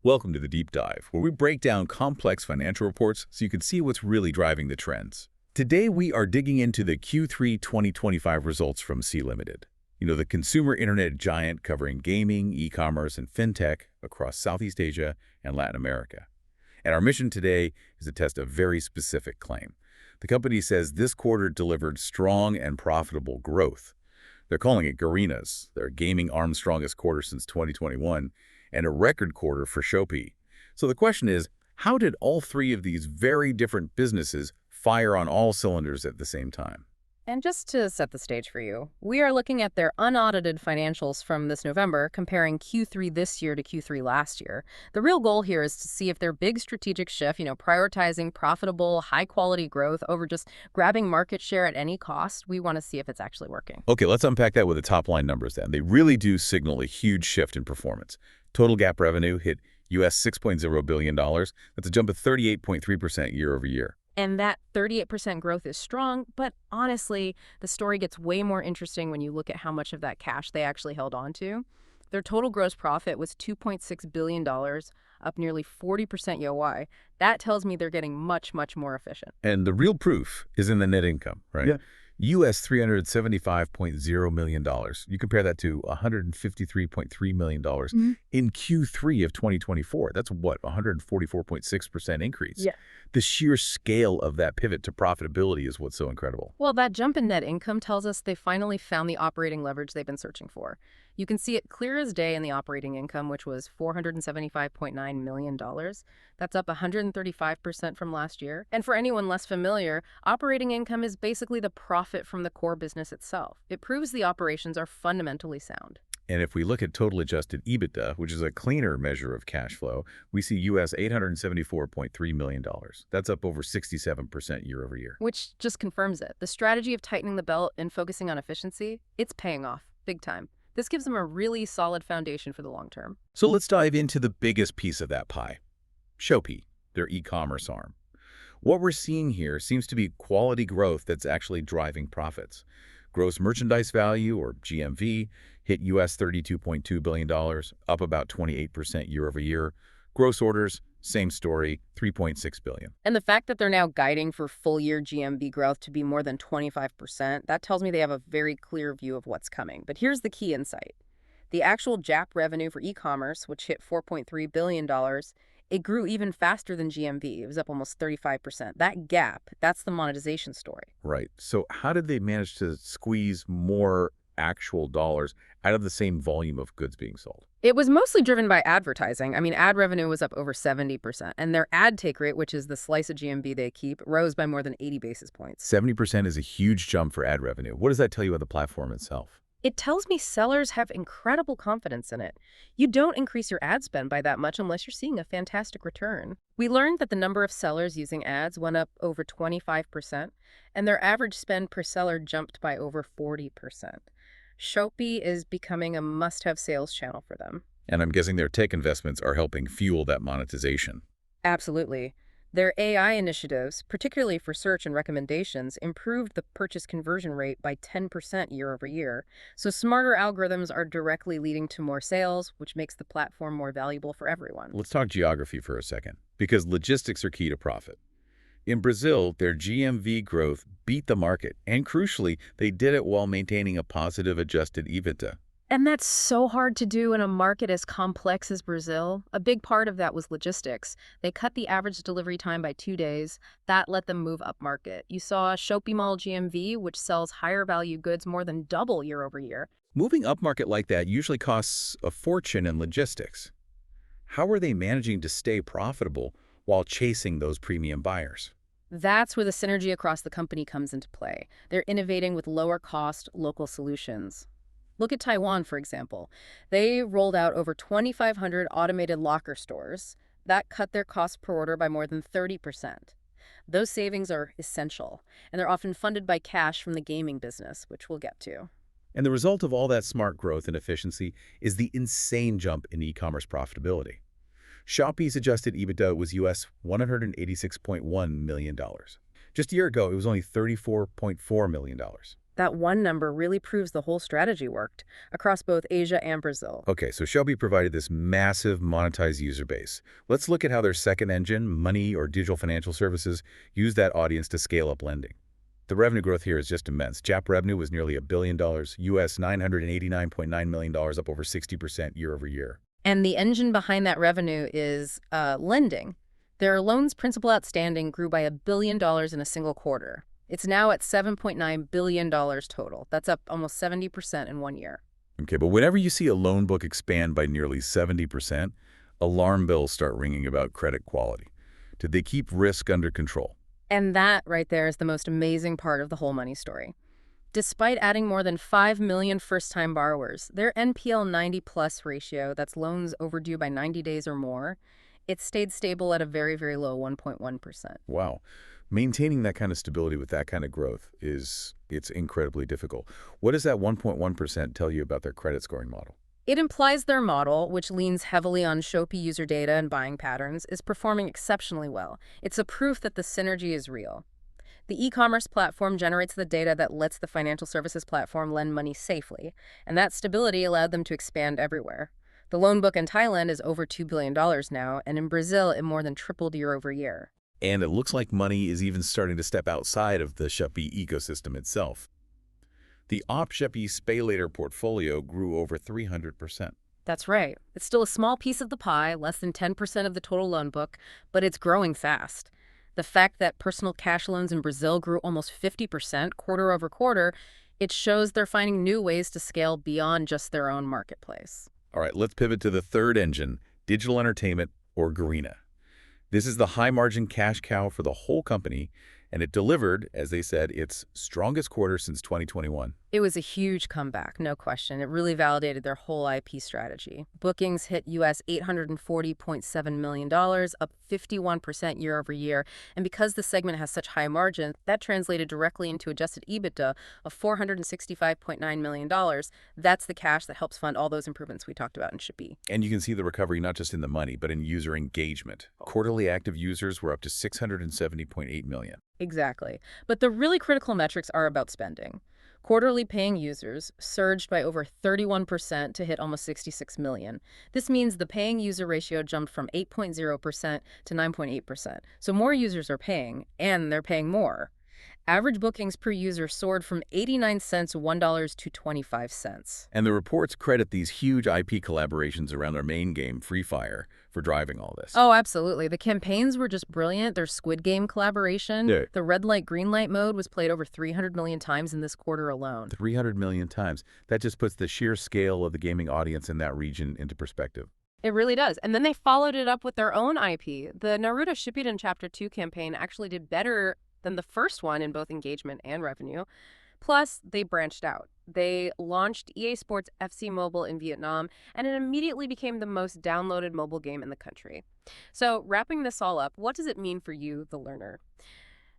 Welcome to the Deep Dive, where we break down complex financial reports so you can see what's really driving the trends. Today, we are digging into the Q3 2025 results from Sea Limited. The consumer internet giant covering gaming, e-commerce, and fintech across Southeast Asia and Latin America. And our mission today is to test a very specific claim. The company says this quarter delivered strong and profitable growth. They're calling it Garena's, their gaming arm's strongest quarter since 2021, and a record quarter for Shopee. So the question is, how did all three of these very different businesses fire on all cylinders at the same time? And just to set the stage for you, we are looking at their unaudited financials from this November, comparing Q3 this year to Q3 last year. The real goal here is to see if their big strategic shift, prioritizing profitable, high-quality growth over just grabbing market share at any cost, we want to see if it's actually working. Okay, let's unpack that with the top-line numbers then. They really do signal a huge shift in performance. Total GAAP revenue hit US $6.0 billion. That's a jump of 38.3% year over year. And that 38% growth is strong, but honestly, the story gets way more interesting when you look at how much of that cash they actually held on to. Their total gross profit was $2.6 billion, up nearly 40% YoY. That tells me they're getting much, much more efficient. And the real proof is in the net income, right? Yeah. US $375.0 million. You compare that to $153.3 million in Q3 of 2024. That's what, 144.6% increase. Yeah. The sheer scale of that pivot to profitability is what's so incredible. Well, that jump in net income tells us they finally found the operating leverage they've been searching for. You can see it clear as day in the operating income, which was $475.9 million. That's up 135% from last year. And for anyone less familiar, operating income is basically the profit from the core business itself. It proves the operations are fundamentally sound. And if we look at total adjusted EBITDA, which is a cleaner measure of cash flow, we see US $874.3 million. That's up over 67% year over year. Which just confirms it. The strategy of tightening the belt and focusing on efficiency, it's paying off big time. This gives them a really solid foundation for the long term. So let's dive into the biggest piece of that pie, Shopee, their e-commerce arm. What we're seeing here seems to be quality growth that's actually driving profits. Gross merchandise value, or GMV, hit US $32.2 billion, up about 28% year over year. Gross orders, same story, 3.6 billion. And the fact that they're now guiding for full-year GMV growth to be more than 25%, that tells me they have a very clear view of what's coming. But here's the key insight. The actual GAAP revenue for e-commerce, which hit $4.3 billion, it grew even faster than GMV. It was up almost 35%. That gap, that's the monetization story. Right. So how did they manage to squeeze more actual dollars out of the same volume of goods being sold? It was mostly driven by advertising. Ad revenue was up over 70%, and their ad take rate, which is the slice of GMV they keep, rose by more than 80 basis points. 70% is a huge jump for ad revenue. What does that tell you about the platform itself? It tells me sellers have incredible confidence in it. You don't increase your ad spend by that much unless you're seeing a fantastic return. We learned that the number of sellers using ads went up over 25%, and their average spend per seller jumped by over 40%. Shopee is becoming a must-have sales channel for them. And I'm guessing their tech investments are helping fuel that monetization. Absolutely. Their AI initiatives, particularly for search and recommendations, improved the purchase conversion rate by 10% year over year. So smarter algorithms are directly leading to more sales, which makes the platform more valuable for everyone. Let's talk geography for a second, because logistics are key to profit. In Brazil, their GMV growth beat the market, and crucially, they did it while maintaining a positive adjusted EBITDA. And that's so hard to do in a market as complex as Brazil. A big part of that was logistics. They cut the average delivery time by 2 days. That let them move up market. You saw Shopee Mall GMV, which sells higher value goods, more than double year over year. Moving upmarket like that usually costs a fortune in logistics. How are they managing to stay profitable while chasing those premium buyers? That's where the synergy across the company comes into play. They're innovating with lower cost, local solutions. Look at Taiwan, for example. They rolled out over 2,500 automated locker stores. That cut their cost per order by more than 30%. Those savings are essential, and they're often funded by cash from the gaming business, which we'll get to. And the result of all that smart growth and efficiency is the insane jump in e-commerce profitability. Shopee's adjusted EBITDA was US $186.1 million. Just a year ago, it was only $34.4 million. That one number really proves the whole strategy worked across both Asia and Brazil. Okay, so Shopee provided this massive monetized user base. Let's look at how their second engine, Money or digital financial services, used that audience to scale up lending. The revenue growth here is just immense. GAAP revenue was nearly $1 billion, US $989.9 million, up over 60% year over year. And the engine behind that revenue is lending. Their loans principal outstanding grew by $1 billion in a single quarter. It's now at $7.9 billion total. That's up almost 70% in 1 year. Okay, but whenever you see a loan book expand by nearly 70%, alarm bells start ringing about credit quality. Did they keep risk under control? And that right there is the most amazing part of the whole Money story. Despite adding more than 5 million first-time borrowers, their NPL 90+ ratio, that's loans overdue by 90 days or more, it stayed stable at a very, very low 1.1%. Wow. Maintaining that kind of stability with that kind of growth it's incredibly difficult. What does that 1.1% tell you about their credit scoring model? It implies their model, which leans heavily on Shopee user data and buying patterns, is performing exceptionally well. It's a proof that the synergy is real. The e-commerce platform generates the data that lets the financial services platform lend money safely, and that stability allowed them to expand everywhere. The loan book in Thailand is over $2 billion now, and in Brazil, it more than tripled year over year. And it looks like Money is even starting to step outside of the Shopee ecosystem itself. The Shopee Pay Later portfolio grew over 300%. That's right. It's still a small piece of the pie, less than 10% of the total loan book, but it's growing fast. The fact that personal cash loans in Brazil grew almost 50% quarter over quarter, it shows they're finding new ways to scale beyond just their own marketplace. All right, let's pivot to the third engine, digital entertainment, or Garena. This is the high-margin cash cow for the whole company, and it delivered, as they said, its strongest quarter since 2021. It was a huge comeback, no question. It really validated their whole IP strategy. Bookings hit US $840.7 million, up 51% year over year. And because the segment has such high margin, that translated directly into adjusted EBITDA of $465.9 million. That's the cash that helps fund all those improvements we talked about in Shopee. And you can see the recovery not just in the money, but in user engagement. Quarterly active users were up to 670.8 million. Exactly. But the really critical metrics are about spending. Quarterly paying users surged by over 31% to hit almost 66 million. This means the paying user ratio jumped from 8.0% to 9.8%. So more users are paying, and they're paying more. Average bookings per user soared from 89 cents $1 to 25 cents. And the reports credit these huge IP collaborations around their main game, Free Fire, for driving all this. Oh, absolutely. The campaigns were just brilliant. Their Squid Game collaboration, Yeah. the red light, green light mode was played over 300 million times in this quarter alone. 300 million times. That just puts the sheer scale of the gaming audience in that region into perspective. It really does. And then they followed it up with their own IP. The Naruto Shippuden Chapter 2 campaign actually did better than the first one in both engagement and revenue. Plus, they branched out. They launched EA Sports FC Mobile in Vietnam, and it immediately became the most downloaded mobile game in the country. So, wrapping this all up, what does it mean for you, the learner?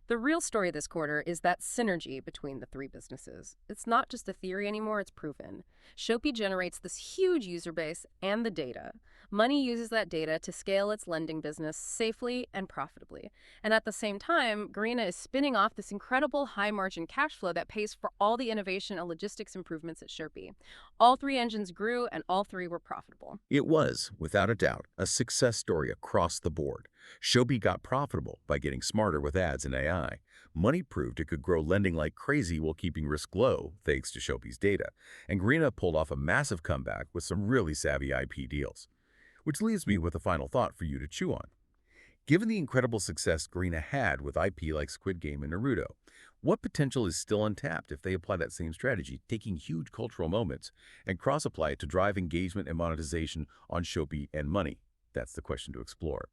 The real story this quarter is that synergy between the three businesses. It's not just a theory anymore, it's proven. Shopee generates this huge user base and the data. Money uses that data to scale its lending business safely and profitably. And at the same time, Garena is spinning off this incredible high-margin cash flow that pays for all the innovation and logistics improvements at Shopee. All three engines grew, and all three were profitable. It was, without a doubt, a success story across the board. Shopee got profitable by getting smarter with ads and AI. Money proved it could grow lending like crazy while keeping risk low, thanks to Shopee's data. And Garena pulled off a massive comeback with some really savvy IP deals. Which leaves me with a final thought for you to chew on. Given the incredible success Garena had with IP like Squid Game and Naruto, what potential is still untapped if they apply that same strategy, taking huge cultural moments, and cross-apply it to drive engagement and monetization on Shopee and Money? That's the question to explore.